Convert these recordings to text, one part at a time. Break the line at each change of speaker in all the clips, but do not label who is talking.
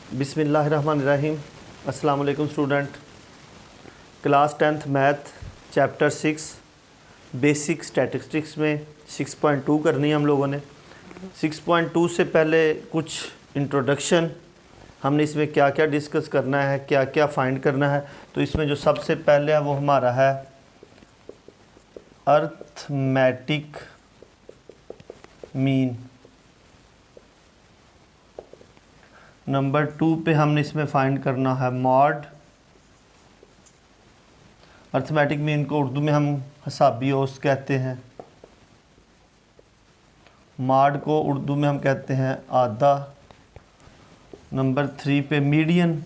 बिस्मिल्लाहिर्रहमानिर्रहीम। अस्सलाम वालेकुम student. Class 10th math chapter 6 basic statistics में 6.2 करनी है हम लोगों ने। 6.2 से पहले कुछ इंट्रोडक्शन, हमने इसमें क्या क्या डिस्कस करना है, क्या क्या फाइंड करना है। तो इसमें जो सबसे पहले है वो हमारा है अर्थमेटिक मीन। नंबर 2 पे हमने इसमें फाइंड करना है मॉड। अर्थमेटिक मीन को उर्दू में हम हिसाबी औसत कहते हैं, मॉड को उर्दू में हम कहते हैं आधा। नंबर 3 पे मीडियन।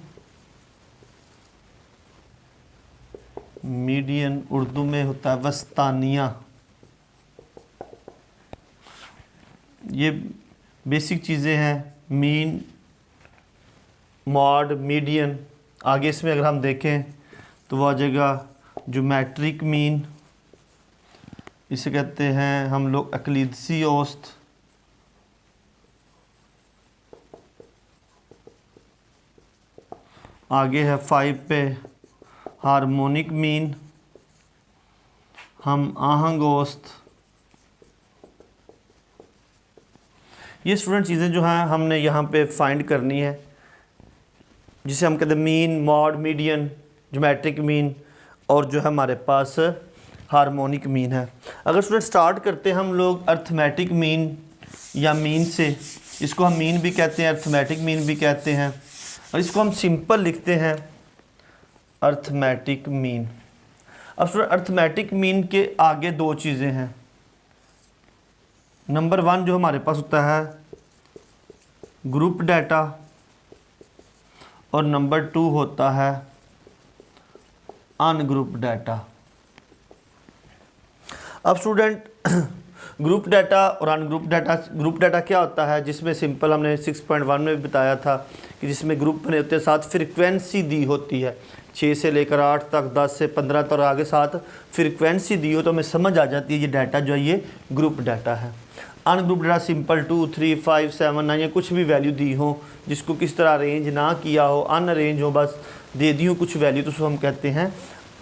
मीडियन उर्दू में होता है वस्तानिया। ये बेसिक चीज़ें हैं, मीन, मॉड, मीडियन। आगे इसमें अगर हम देखें तो वो आ जाएगा ज्योमेट्रिक मीन, इसे कहते हैं हम लोग अक्लीदसी औसत। आगे है 5 पे हार्मोनिक मीन, हम आहंग औसत। ये स्टूडेंट चीज़ें जो हैं हमने यहाँ पे फाइंड करनी है, जिसे हम कहते हैं mean, mod, median, geometric mean और जो है हमारे पास हार्मोनिक मीन है। अगर स्टूडेंट स्टार्ट करते हैं हम लोग अर्थमेटिक मीन या मीन से, इसको हम मीन भी कहते हैं, अर्थमेटिक मीन भी कहते हैं, और इसको हम सिंपल लिखते हैं अर्थमेटिक मीन। अब स्टूडेंट अर्थमेटिक मीन के आगे दो चीज़ें हैं। नंबर 1 जो हमारे पास होता है ग्रुप डाटा, और नंबर 2 होता है अनग्रुप डाटा। अब स्टूडेंट ग्रुप डाटा और अनग्रुप डाटा, ग्रुप डाटा क्या होता है, जिसमें सिंपल हमने 6.1 में भी बताया था कि जिसमें ग्रुप बने होते हैं, साथ फ्रीक्वेंसी दी होती है, 6 से लेकर 8 तक, 10 से 15 तक, और आगे साथ फ्रीक्वेंसी दी हो तो हमें समझ आ जाती है ये डाटा जो है ये ग्रुप डाटा है। अनग्रुप डाटा सिंपल 2, 3, 5, 7, 9 या कुछ भी वैल्यू दी हो, जिसको किस तरह अरेंज ना किया हो, अनअरेंज हो, बस दे दी हो कुछ वैल्यू, तो उसको हम कहते हैं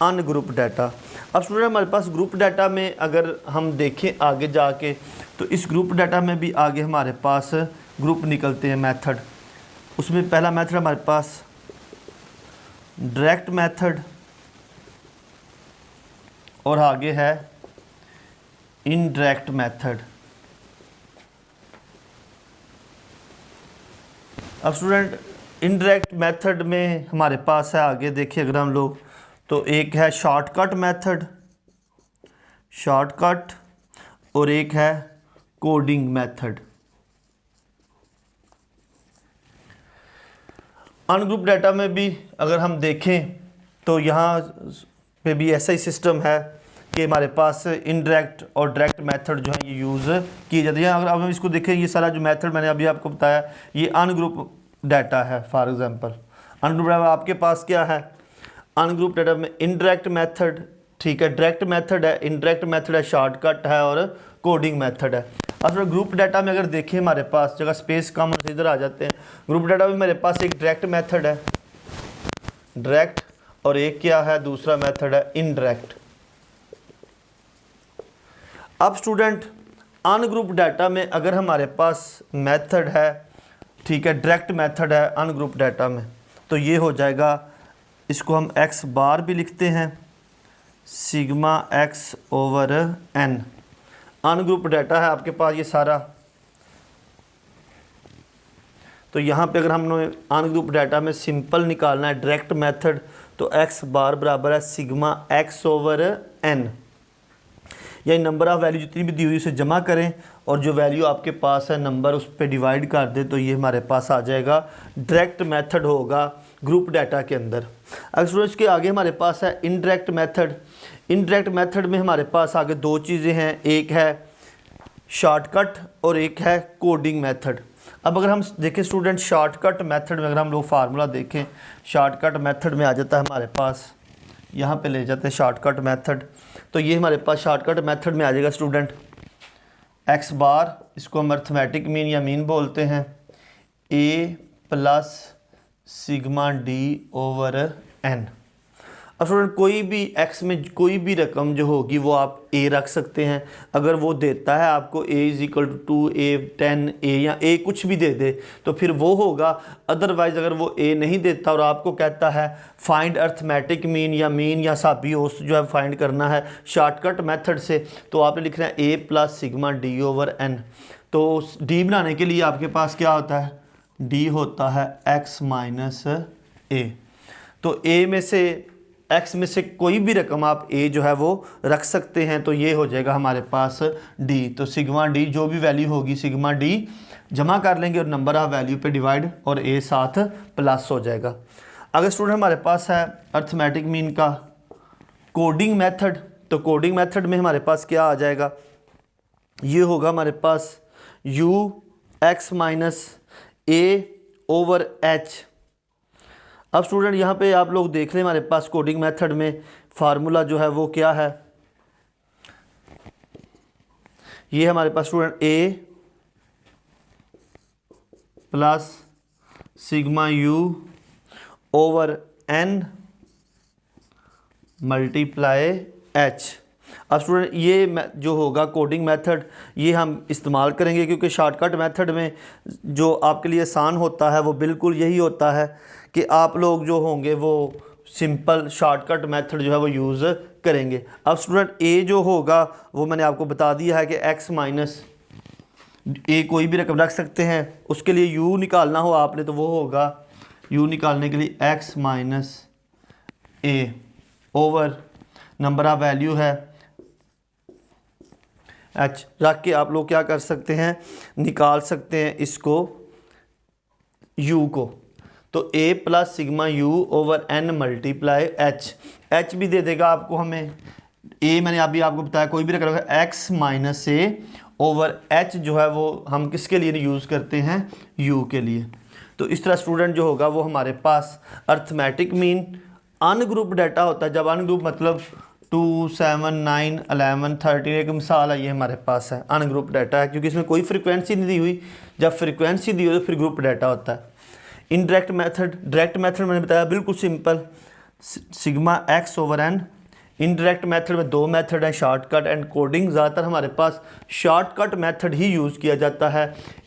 अनग्रुप डाटा। अब स्टूडेंट हमारे पास ग्रुप डाटा में अगर हम देखें आगे जाके, तो इस ग्रुप डाटा में भी आगे हमारे पास ग्रुप निकलते हैं मेथड। उसमें पहला मेथड हमारे पास डायरेक्ट मेथड, और आगे है इनडायरेक्ट मेथड। अब स्टूडेंट इनडायरेक्ट मेथड में हमारे पास है, आगे देखिए अगर हम लोग, तो एक है शॉर्टकट मेथड, शॉर्टकट, और एक है कोडिंग मेथड। अनग्रुप डाटा में भी अगर हम देखें तो यहाँ पे भी ऐसा ही सिस्टम है कि हमारे पास इनडायरेक्ट और डायरेक्ट मेथड जो है ये यूज़ किए जाते हैं। अगर अब हम इसको देखें, ये सारा जो मेथड मैंने अभी आपको बताया ये अनग्रुप डाटा है। फॉर एग्जांपल अनग्रुप डाटा आपके पास क्या है, अनग्रुप डाटा में इनडायरेक्ट मेथड, ठीक है, डायरेक्ट मेथड है, इनडायरेक्ट मेथड है, शॉर्टकट है और कोडिंग मेथड है। अब ग्रुप डाटा में अगर देखें हमारे पास जगह स्पेस कम है, इधर आ जाते हैं। ग्रुप डाटा में मेरे पास एक डायरेक्ट मेथड है, डायरेक्ट, और एक क्या है, दूसरा मेथड है इनडायरेक्ट। अब स्टूडेंट अनग्रुप डाटा में अगर हमारे पास मेथड है, ठीक है, डायरेक्ट मेथड है अनग्रुप डाटा में, तो ये हो जाएगा, इसको हम x बार भी लिखते हैं, sigma x over n। Ungroup data है आपके पास ये सारा, तो यहाँ पे अगर हमने अनग्रुप डाटा में सिंपल निकालना है डायरेक्ट मेथड, तो x बार बराबर है सिग्मा x ओवर n, यानी नंबर ऑफ़ वैल्यू जितनी भी दी हुई उसे जमा करें और जो वैल्यू आपके पास है नंबर उस पर डिवाइड कर दें, तो ये हमारे पास आ जाएगा डायरेक्ट मेथड होगा ग्रुप डाटा के अंदर। अगर स्टूडेंट्स के आगे हमारे पास है इनडायरेक्ट मेथड। इनडायरेक्ट मेथड में हमारे पास आगे दो चीज़ें हैं, एक है शॉर्टकट और एक है कोडिंग मेथड। अब अगर हम देखें स्टूडेंट शॉर्टकट मेथड में, अगर हम लोग फार्मूला देखें, शॉर्टकट मेथड में आ जाता है हमारे पास, यहाँ पे ले जाते हैं शॉर्टकट मेथड, तो ये हमारे पास शॉर्टकट मेथड में आ जाएगा स्टूडेंट x बार, इसको हम अर्थमेटिक मीन या मीन बोलते हैं, a plus sigma D over N. अब स्टूडेंट कोई भी x में कोई भी रकम जो होगी वो आप a रख सकते हैं। अगर वो देता है आपको a is equal to 2a 10a या a कुछ भी दे दे तो फिर वो होगा। अदरवाइज़ अगर वो a नहीं देता और आपको कहता है फाइंड अर्थमेटिक मीन या मीन या साबी औसत जो है फाइंड करना है शॉर्टकट मेथड से, तो आपने लिखना है a plus sigma D over N. तो d बनाने के लिए आपके पास क्या होता है, d होता है x माइनस a। तो a में से x में से कोई भी रकम आप a जो है वो रख सकते हैं, तो ये हो जाएगा हमारे पास d। तो सिग्मा d जो भी वैल्यू होगी सिग्मा d जमा कर लेंगे और नंबर ऑफ वैल्यू पे डिवाइड और a साथ प्लस हो जाएगा। अगर स्टूडेंट हमारे पास है अर्थमेटिक मीन का कोडिंग मेथड, तो कोडिंग मेथड में हमारे पास क्या आ जाएगा, ये होगा हमारे पास u x minus a over h। अब स्टूडेंट यहाँ पे आप लोग देख लें हमारे पास कोडिंग मेथड में फार्मूला जो है वो क्या है, ये हमारे पास student a plus sigma u over n multiply h। अब स्टूडेंट ये जो होगा कोडिंग मेथड ये हम इस्तेमाल करेंगे क्योंकि शॉर्टकट मेथड में जो आपके लिए आसान होता है वो बिल्कुल यही होता है कि आप लोग जो होंगे वो सिंपल शॉर्टकट मेथड जो है वो यूज़ करेंगे। अब स्टूडेंट a जो होगा वो मैंने आपको बता दिया है कि x माइनस a कोई भी रकम रख सकते हैं, उसके लिए u निकालना हो आपने तो वो होगा u निकालने के लिए x minus a over number of value है h रख के आप लोग क्या कर सकते हैं, निकाल सकते हैं इसको u को। तो a plus sigma u over n multiply h भी दे देगा आपको हमें। a मैंने अभी आपको बताया कोई भी रकम x minus a over h जो है वो हम किसके लिए यूज़ करते हैं, u के लिए। तो इस तरह स्टूडेंट जो होगा वो हमारे पास अर्थमेटिक मीन अनग्रुप डाटा होता है। जब अनग्रुप मतलब 2 7 9 11 13 एक मिसाल है, ये हमारे पास है अनग्रुप डाटा है क्योंकि इसमें कोई फ्रीक्वेंसी नहीं दी हुई। जब फ्रीक्वेंसी दी हो तो फिर ग्रुप डाटा होता है। इनडायरेक्ट मेथड, डायरेक्ट मेथड मैंने बताया बिल्कुल simple sigma x over n। Indirect method में दो मेथड हैं, शॉर्टकट एंड कोडिंग। ज़्यादातर हमारे पास शॉर्टकट मेथड ही यूज़ किया जाता है।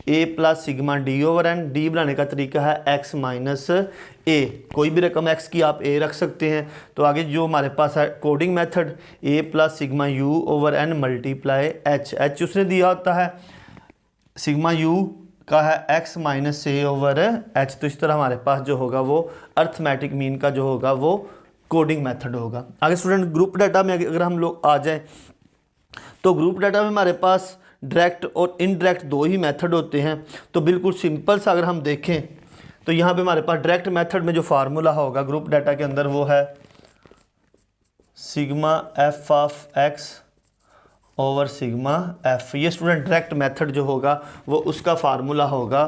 a plus sigma D over N, D बनाने का तरीका है x माइनस a। कोई भी रकम x की आप a रख सकते हैं। तो आगे जो हमारे पास है coding method a plus sigma u over n multiply h उसने दिया होता है सिग्मा u का है x minus a over h। तो इस तरह हमारे पास जो होगा वो अर्थमेटिक मीन का जो होगा वो कोडिंग मेथड होगा। आगे स्टूडेंट ग्रुप डाटा में अगर हम लोग आ जाएं तो ग्रुप डाटा में हमारे पास डायरेक्ट और इनडायरेक्ट दो ही मेथड होते हैं। तो बिल्कुल सिंपल सा अगर हम देखें तो यहाँ पे हमारे पास डायरेक्ट मेथड में जो फार्मूला होगा ग्रुप डाटा के अंदर वो है sigma f of x over sigma f। ये स्टूडेंट डायरेक्ट मेथड जो होगा वो उसका फार्मूला होगा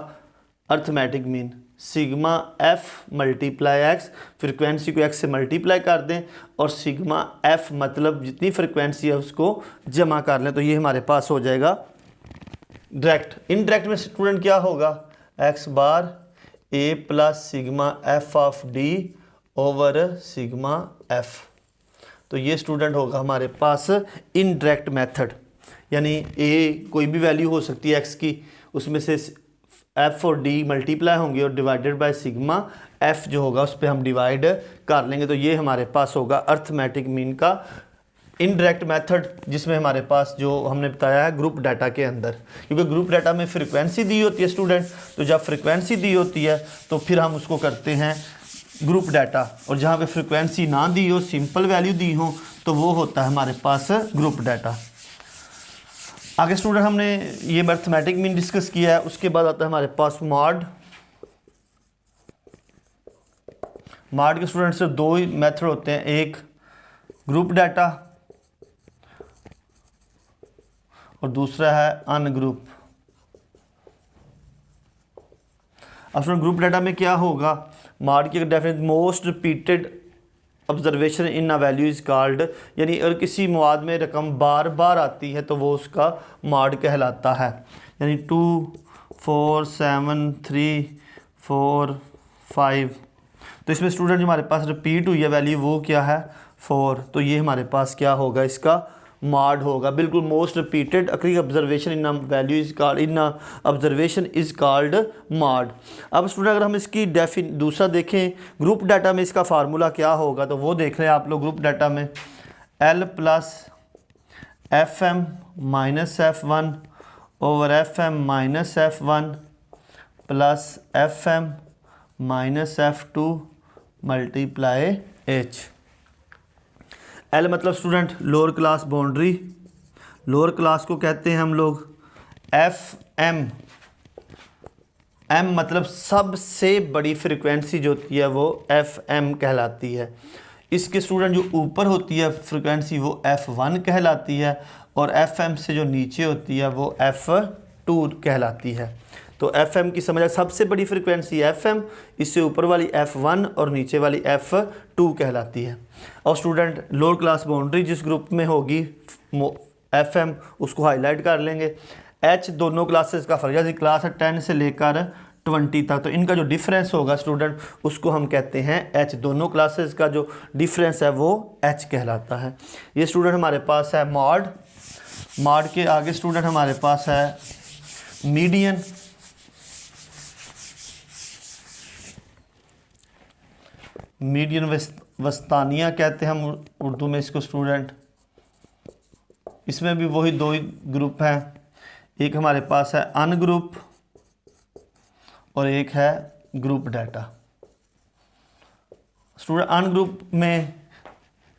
arithmetic mean sigma f multiply x, frequency को x से मल्टीप्लाई कर दें और सिग्मा f मतलब जितनी फ्रिक्वेंसी है उसको जमा कर लें। तो ये हमारे पास हो जाएगा डायरेक्ट। इनडायरेक्ट में स्टूडेंट क्या होगा x bar a plus sigma f of d over sigma f। तो ये स्टूडेंट होगा हमारे पास इनडायरेक्ट मेथड, यानी a कोई भी वैल्यू हो सकती है x की, उसमें से f और d मल्टीप्लाई होंगे और डिवाइडेड बाय सिग्मा f जो होगा उस पर हम डिवाइड कर लेंगे। तो ये हमारे पास होगा अर्थमेटिक मीन का इनडायरेक्ट मेथड, जिसमें हमारे पास जो हमने बताया है ग्रुप डाटा के अंदर। क्योंकि ग्रुप डाटा में फ्रीक्वेंसी दी होती है स्टूडेंट, तो जब फ्रीक्वेंसी दी होती है तो फिर हम उसको करते हैं ग्रुप डाटा, और जहाँ पे फ्रीक्वेंसी ना दी हो सिंपल वैल्यू दी हो तो वो होता है हमारे पास ग्रुप डाटा। आगे स्टूडेंट हमने ये अर्थमेटिक मीन डिस्कस किया है। उसके बाद आता है हमारे पास मॉड। मॉड के स्टूडेंट से दो ही मेथड होते हैं, एक ग्रुप डाटा और दूसरा है अनग्रुप। अब स्टूडेंट ग्रुप डाटा में क्या होगा, मॉड की definition most repeated observation in a value is called, यानी अगर किसी मवाद में रकम बार बार आती है तो वो उसका मॉड कहलाता है। यानी 2 4 7 3 4 5। तो इसमें स्टूडेंट जो हमारे पास रिपीट हुई है वैल्यू वो क्या है 4। तो ये हमारे पास क्या होगा, इसका मॉड होगा। बिल्कुल मोस्ट रिपीटेड अक्री observation in value is called in observation is called mode. अब स्टूडेंट अगर हम इसकी दूसरा देखें ग्रुप डाटा में इसका फार्मूला क्या होगा, तो वो देख लें आप लोग। ग्रुप डाटा में L plus F M minus F1 over FM minus F1 plus FM minus F2 multiply H। L मतलब student lower class boundary, lower class को कहते हैं हम लोग FM। M मतलब सबसे बड़ी फ्रिक्वेंसी जो होती है वो FM कहलाती है। इसके स्टूडेंट जो ऊपर होती है फ्रिक्वेंसी वो F1 कहलाती है, और FM से जो नीचे होती है वो F2 कहलाती है। तो FM की समझ सबसे बड़ी फ्रिक्वेंसी FM, इससे ऊपर वाली F1 और नीचे वाली F2 कहलाती है। और स्टूडेंट लोअर क्लास बाउंड्री जिस ग्रुप में होगी FM उसको हाईलाइट कर लेंगे। H दोनों क्लासेस का फर्क, जैसे क्लास 10 से लेकर 20 तक, तो इनका जो डिफरेंस होगा स्टूडेंट उसको हम कहते हैं H। दोनों क्लासेस का जो डिफरेंस है वो H कहलाता है। ये स्टूडेंट हमारे पास है मॉड। मॉड के आगे स्टूडेंट हमारे पास है मीडियन। मीडियन वस्तानिया कहते हैं हम उर्दू में इसको स्टूडेंट। इसमें भी वही दो ही ग्रुप हैं, एक हमारे पास है अन ग्रुप और एक है ग्रुप डाटा। स्टूडेंट अन ग्रुप में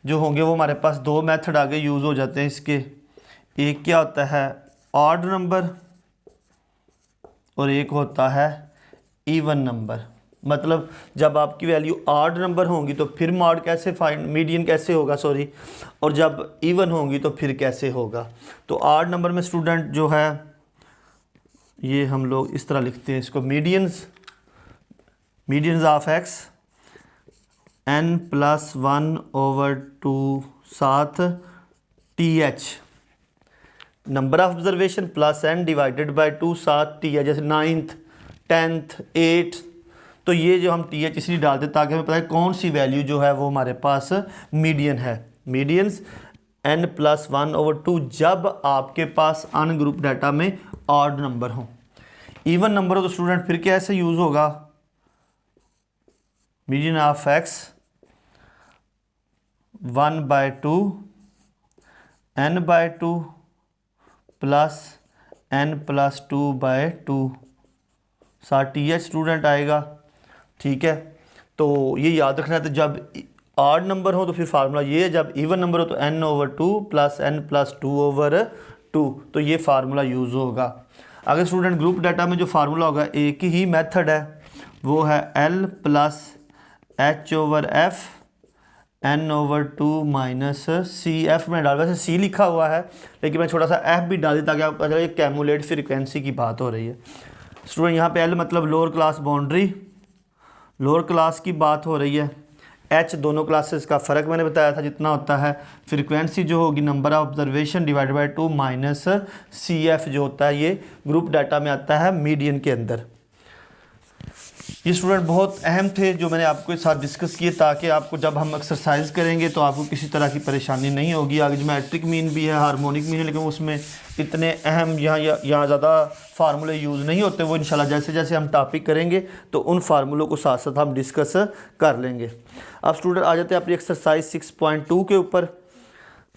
जो होंगे वो हमारे पास दो मेथड आगे यूज़ हो जाते हैं इसके। एक क्या होता है ऑड नंबर और एक होता है इवन नंबर। मतलब जब आपकी वैल्यू ऑड नंबर होंगी तो फिर मॉड कैसे फाइंड, मीडियन कैसे होगा सॉरी, और जब इवन होंगी तो फिर कैसे होगा। तो ऑड नंबर में स्टूडेंट जो है ये हम लोग इस तरह लिखते हैं इसको medians of x n plus 1 over 2 साथ TH number of observation plus n divided by 2 साथ TH, जैसे 9th 10th 8th। तो ये जो हम TH इसलिए डालते ताकि हमें पता है कौन सी वैल्यू जो है वो हमारे पास मीडियन है। मीडियंस n प्लस 1 ओवर 2 जब आपके पास अन ग्रुप डाटा में ऑड नंबर हो। इवन नंबर हो तो स्टूडेंट फिर कैसे यूज़ होगा, median of x 1/2 n/2 plus n plus 2/2 साथ TH स्टूडेंट आएगा। ठीक है, तो ये याद रखना है। तो जब ऑड नंबर हो तो फिर फार्मूला ये है, जब इवन नंबर हो तो n/2 प्लस n प्लस 2/2, तो ये फार्मूला यूज़ होगा। अगर स्टूडेंट ग्रुप डाटा में जो फार्मूला होगा एक ही मेथड है, वो है L plus H/F n/2 minus CF में डाल, वैसे C लिखा हुआ है लेकिन मैं छोटा सा F भी डाल दी ताकि आपको पता चले कैमुलेट फ्रीक्वेंसी की बात हो रही है। स्टूडेंट यहाँ पे L मतलब lower class boundary, lower class की बात हो रही है। H दोनों क्लासेस का फ़र्क मैंने बताया था जितना होता है। फ्रीक्वेंसी जो होगी number of observation divided by 2 minus CF जो होता है ये ग्रुप डाटा में आता है मीडियन के अंदर। ये स्टूडेंट बहुत अहम थे जो मैंने आपके साथ डिस्कस किए ताकि आपको जब हम एक्सरसाइज करेंगे तो आपको किसी तरह की परेशानी नहीं होगी। आगे ज्योमेट्रिक मीन भी है, हार्मोनिक मीन है, लेकिन उसमें इतने अहम यहाँ ज़्यादा फार्मूले यूज़ नहीं होते। वो इंशाल्लाह जैसे जैसे हम टॉपिक करेंगे तो उन फार्मूलों को साथ साथ हम डिस्कस कर लेंगे। अब स्टूडेंट आ जाते हैं अपनी एक्सरसाइज 6.2 के ऊपर।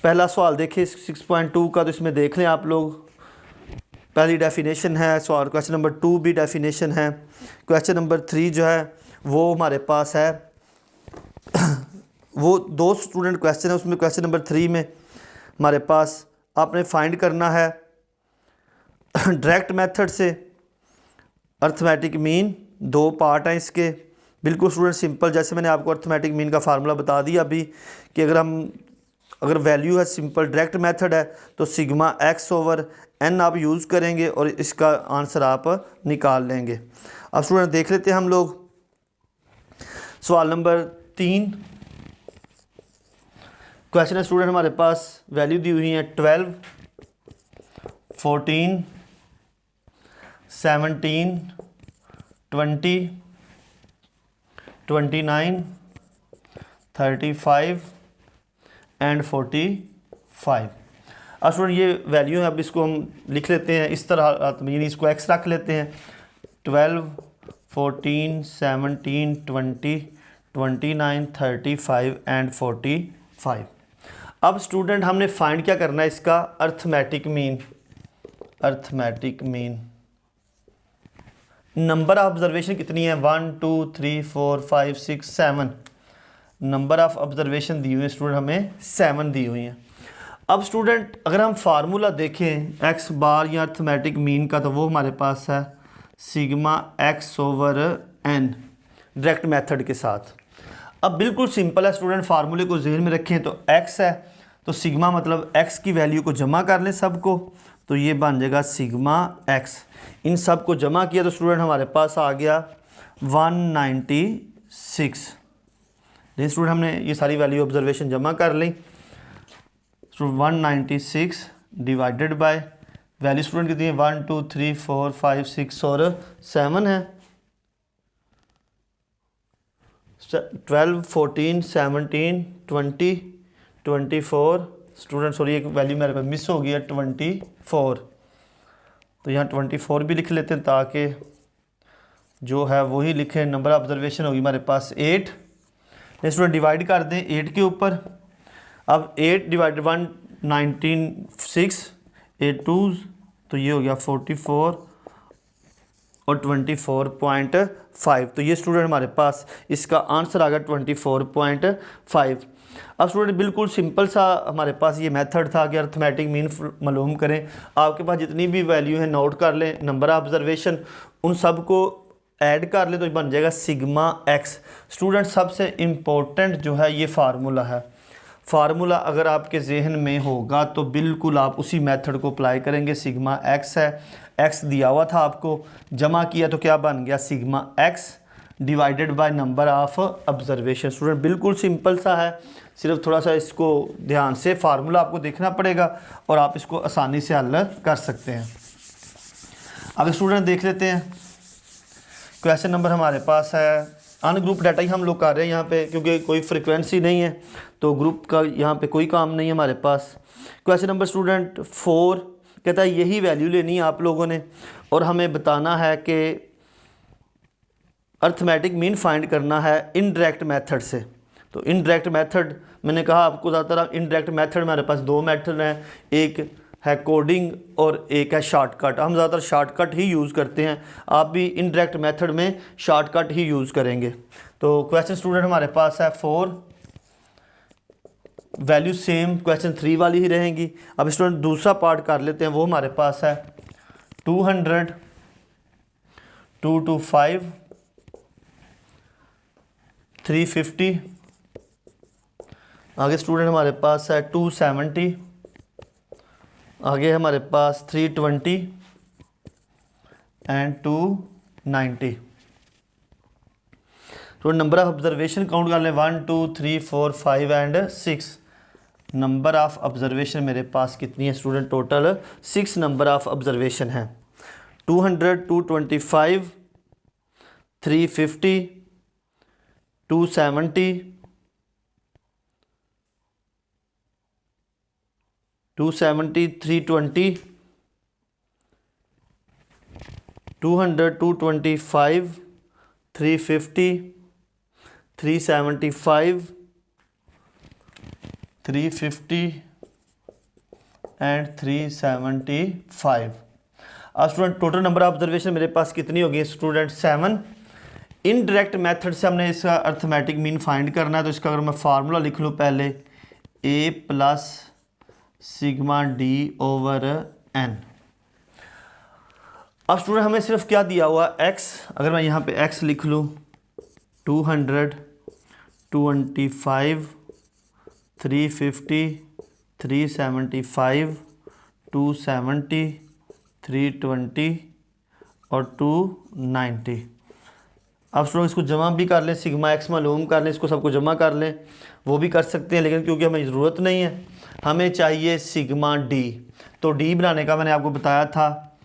पहला सवाल देखिए 6.2 का, तो इसमें देख लें आप लोग। पहली डेफिनेशन है सवाल, क्वेश्चन नंबर 2 भी डेफिनेशन है। क्वेश्चन नंबर 3 जो है वो हमारे पास है वो दो स्टूडेंट क्वेश्चन है, उसमें क्वेश्चन नंबर 3 में हमारे पास आपने फाइंड करना है डायरेक्ट मेथड से अर्थमेटिक मीन। दो पार्ट हैं इसके, बिल्कुल स्टूडेंट सिंपल। जैसे मैंने आपको अर्थमेटिक मीन का फार्मूला बता दिया अभी कि अगर वैल्यू है सिंपल डायरेक्ट मेथड है तो सिग्मा x/n आप यूज़ करेंगे और इसका आंसर आप निकाल लेंगे। अब स्टूडेंट देख लेते हैं हम लोग सवाल नंबर 3। क्वेश्चन है स्टूडेंट हमारे पास वैल्यू दी हुई है 12, 14, 17, 20 29, 35 एंड 45। अब स्टूडेंट ये वैल्यू है, अब इसको हम लिख लेते हैं इस तरह, यानी इसको एक्स रख लेते हैं। 12, 14, 17, 20, 29, 35 एंड 45। अब स्टूडेंट हमने फाइंड क्या करना है, इसका arithmetic mean. Arithmetic mean number of observation कितनी है, 1 2 3 4 5 6 7। नंबर ऑफ ऑब्जर्वेशन दी हुई है स्टूडेंट, हमें 7 दी हुई हैं। अब स्टूडेंट अगर हम फार्मूला देखें एक्स बार या अर्थमेटिक मीन का, तो वो हमारे पास है sigma X over N direct method के साथ। अब बिल्कुल सिंपल है स्टूडेंट, फार्मूले को जहन में रखें तो एक्स है तो सिग्मा मतलब एक्स की वैल्यू को जमा कर लें सबको, तो ये बन जाएगा सिग्मा एक्स। इन सब को जमा किया तो स्टूडेंट हमारे पास आ गया 196। लेकिन स्टूडेंट हमने ये सारी वैल्यू ऑब्जर्वेशन जमा कर ली। Student 196 divided by value student कितनी है, 1 2 3 4 5 6 और 7 है। 12, 14, 17, 20, 24 स्टूडेंट, सॉरी एक वैल्यू मेरे पास मिस हो गई है 24, तो यहाँ 24 भी लिख लेते हैं ताकि जो है वही लिखें। नंबर ऑफ ऑब्जर्वेशन होगी हमारे पास 8। स्टूडेंट डिवाइड कर दें 8 के ऊपर। अब 8 डिवाइड 196, 8 2, तो ये हो गया 44 और 24.5। तो ये स्टूडेंट हमारे पास इसका आंसर आ गया 24.5। अब स्टूडेंट बिल्कुल सिंपल सा हमारे पास ये मेथड था कि अर्थमेटिक मीन मालूम करें। आपके पास जितनी भी वैल्यू है नोट कर लें, नंबर ऑफ ऑब्जर्वेशन उन सब को ऐड कर लें तो बन जाएगा सिग्मा एक्स। स्टूडेंट सबसे इम्पोर्टेंट जो है ये फार्मूला है। फार्मूला अगर आपके जहन में होगा तो बिल्कुल आप उसी मेथड को अप्लाई करेंगे। सिग्मा एक्स है, एक्स दिया हुआ था आपको, जमा किया तो क्या बन गया sigma x divided by number of observation. Student बिल्कुल सिंपल सा है, सिर्फ थोड़ा सा इसको ध्यान से फार्मूला आपको देखना पड़ेगा और आप इसको आसानी से हल कर सकते हैं। अब स्टूडेंट देख लेते हैं क्वेश्चन नंबर हमारे पास है, अनग्रुप डाटा ही हम लोग कर रहे हैं यहाँ पे क्योंकि कोई फ्रिक्वेंसी नहीं है तो ग्रुप का यहाँ पे कोई काम नहीं है हमारे पास। क्वेश्चन नंबर स्टूडेंट 4 कहता है यही वैल्यू लेनी है आप लोगों ने और हमें बताना है कि अर्थमेटिक मीन फाइंड करना है इनडायरेक्ट मेथड से। तो इनडायरेक्ट मेथड मैंने कहा आपको ज़्यादातर इनडायरेक्ट मेथड हमारे पास 2 मेथड हैं, एक है कोडिंग और एक है शॉर्टकट। हम ज़्यादातर शॉर्टकट ही यूज़ करते हैं, आप भी इनडायरेक्ट मेथड में शॉर्टकट ही यूज़ करेंगे। तो क्वेश्चन स्टूडेंट हमारे पास है 4, वैल्यू सेम क्वेश्चन 3 वाली ही रहेंगी। अब स्टूडेंट दूसरा पार्ट कर लेते हैं, वो हमारे पास है 200, 225, 350, आगे स्टूडेंट हमारे पास है 270, आगे हमारे पास 320 एंड 290। तो नंबर ऑफ ऑब्जर्वेशन काउंट कर लें 1 2 3 4 5 एंड 6। नंबर ऑफ ऑब्जर्वेशन मेरे पास कितनी है student, total 6 number of observation है। 200, 225, 350, 270, 270, 320, 200, 225, 350, 375, 350 एंड 375। अब student total number of observation मेरे पास कितनी होगी स्टूडेंट 7। इनडायरेक्ट मेथड से हमने इसका अर्थमेटिक मीन फाइंड करना है, तो इसका अगर मैं फार्मूला लिख लूँ पहले a plus sigma D over N. अब स्टूडेंट हमें सिर्फ क्या दिया हुआ x, अगर मैं यहाँ पे x लिख लूँ 200, 225, 350, 375, 270, 320 और 290। अब स्टूडेंट इसको जमा भी कर लें, सिग्मा एक्स मालूम कर लें, इसको सबको जमा कर लें, वो भी कर सकते हैं, लेकिन क्योंकि हमें ज़रूरत नहीं है, हमें चाहिए सिग्मा डी। तो डी बनाने का मैंने आपको बताया था,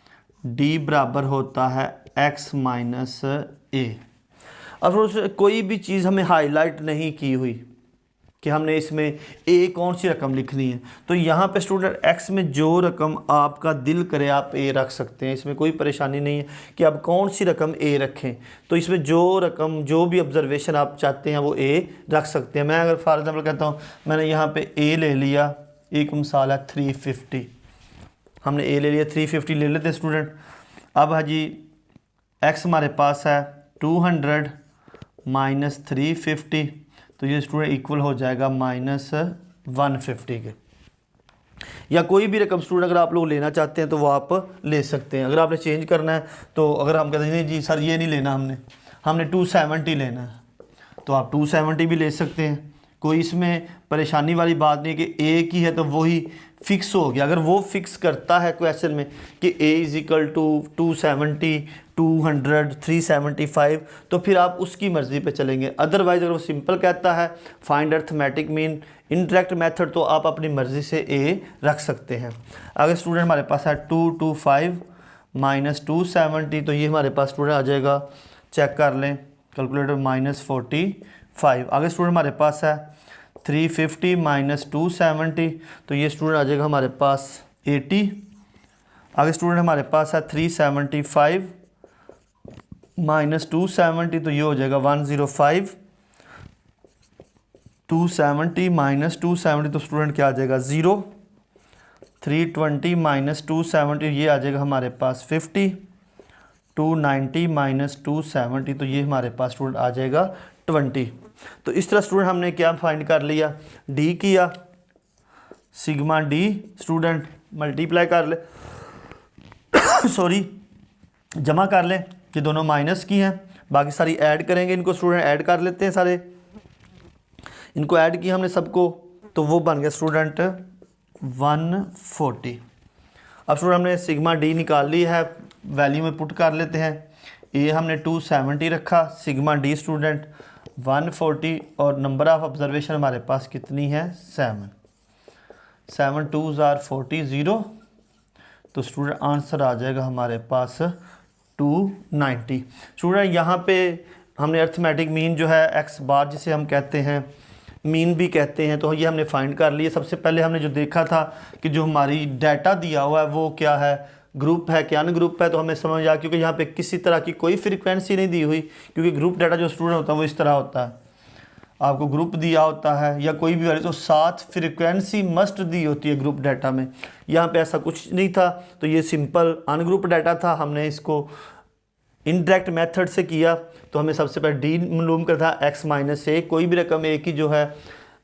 डी बराबर होता है एक्स माइनस ए। अब उसमें कोई भी चीज़ हमें हाईलाइट नहीं की हुई कि हमने इसमें ए कौन सी रकम लिखनी है, तो यहाँ पे स्टूडेंट एक्स में जो रकम आपका दिल करे आप ए रख सकते हैं, इसमें कोई परेशानी नहीं है कि आप कौन सी रकम ए रखें। तो इसमें जो रकम जो भी ऑब्जर्वेशन आप चाहते हैं वो ए रख सकते हैं। मैं अगर फॉर एग्जांपल कहता हूँ मैंने यहाँ पे ए ले लिया, एक मिसाल है 350, हमने ए ले लिया 350 ले लेते हैं स्टूडेंट। अब हाजी एक्स हमारे पास है 200 माइनस 350, तो ये स्टूडेंट इक्वल हो जाएगा माइनस 150 के। या कोई भी रकम स्टूडेंट अगर आप लोग लेना चाहते हैं तो वो आप ले सकते हैं। अगर आपने चेंज करना है तो अगर हम कहते हैं नहीं जी सर ये नहीं लेना, हमने 270 लेना है, तो आप 270 भी ले सकते हैं। कोई इसमें परेशानी वाली बात नहीं कि ए की है तो वही फिक्स हो गया। अगर वो फिक्स करता है क्वेश्चन में कि ए इज़ इक्वल टू 270, 200, 375, तो फिर आप उसकी मर्ज़ी पे चलेंगे। अदरवाइज़ अगर वो सिंपल कहता है find arithmetic mean indirect method, तो आप अपनी मर्ज़ी से ए रख सकते हैं। अगर स्टूडेंट हमारे पास है 225 माइनस 270, तो ये हमारे पास स्टूडेंट आ जाएगा, चेक कर लें कैलकुलेटर, माइनस 45। आगे स्टूडेंट हमारे पास है 350 माइनस 270, तो ये स्टूडेंट आ जाएगा हमारे पास 80। आगे स्टूडेंट हमारे पास है 375 माइनस 270, तो ये हो जाएगा 105। 270 माइनस 270, तो स्टूडेंट क्या आ जाएगा 0। 320 माइनस 270, ये आ जाएगा हमारे पास 50। 290 माइनस 270, तो ये हमारे पास स्टूडेंट आ जाएगा 20। तो इस तरह स्टूडेंट हमने क्या फाइंड कर लिया, डी किया, सिग्मा डी स्टूडेंट मल्टीप्लाई कर ले सॉरी जमा कर लें, ये दोनों माइनस की हैं, बाकी सारी ऐड करेंगे। इनको स्टूडेंट ऐड कर लेते हैं, सारे इनको ऐड किया हमने सबको, तो वो बन गया स्टूडेंट 140। अब स्टूडेंट हमने सिग्मा डी निकाल ली है, वैल्यू में पुट कर लेते हैं। ये हमने 270 रखा, सिग्मा डी स्टूडेंट 140, और नंबर ऑफ ऑब्जर्वेशन हमारे पास कितनी है 7। 7 2s are 40 0, तो स्टूडेंट आंसर आ जाएगा हमारे पास 290। स्टूडेंट यहाँ पे हमने अर्थमेटिक मीन जो है एक्स बार जिसे हम कहते हैं मीन भी कहते हैं, तो ये हमने फाइंड कर लिया। सबसे पहले हमने जो देखा था कि जो हमारी डाटा दिया हुआ है वो क्या है, ग्रुप है क्या अनग्रुप है, तो हमें समझ आया क्योंकि यहाँ पे किसी तरह की कोई फ्रीक्वेंसी नहीं दी हुई, क्योंकि ग्रुप डाटा जो स्टूडेंट होता है वो इस तरह होता है, आपको ग्रुप दिया होता है या कोई भी वैल्यू तो साथ फ्रीक्वेंसी मस्ट दी होती है ग्रुप डाटा में। यहाँ पे ऐसा कुछ नहीं था, तो ये सिंपल अनग्रुप डाटा था। हमने इसको इनडायरेक्ट मेथड से किया, तो हमें सबसे पहले डी मालूम करना था एक्स माइनस ए, कोई भी रकम ए की जो है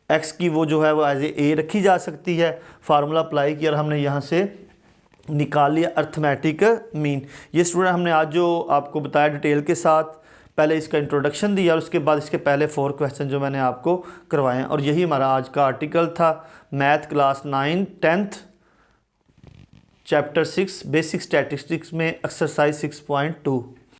एक्स की वो जो है वो एज ए रखी जा सकती है। फार्मूला अप्लाई किया और हमने यहाँ से निकाल लिया अर्थमेटिक मीन। ये स्टूडेंट हमने आज जो आपको बताया डिटेल के साथ, पहले इसका इंट्रोडक्शन दिया और उसके बाद इसके पहले 4 क्वेश्चन जो मैंने आपको करवाए हैं, और यही हमारा आज का आर्टिकल था। Math class 9 10th chapter 6 basic statistics में एक्सरसाइज 6.2।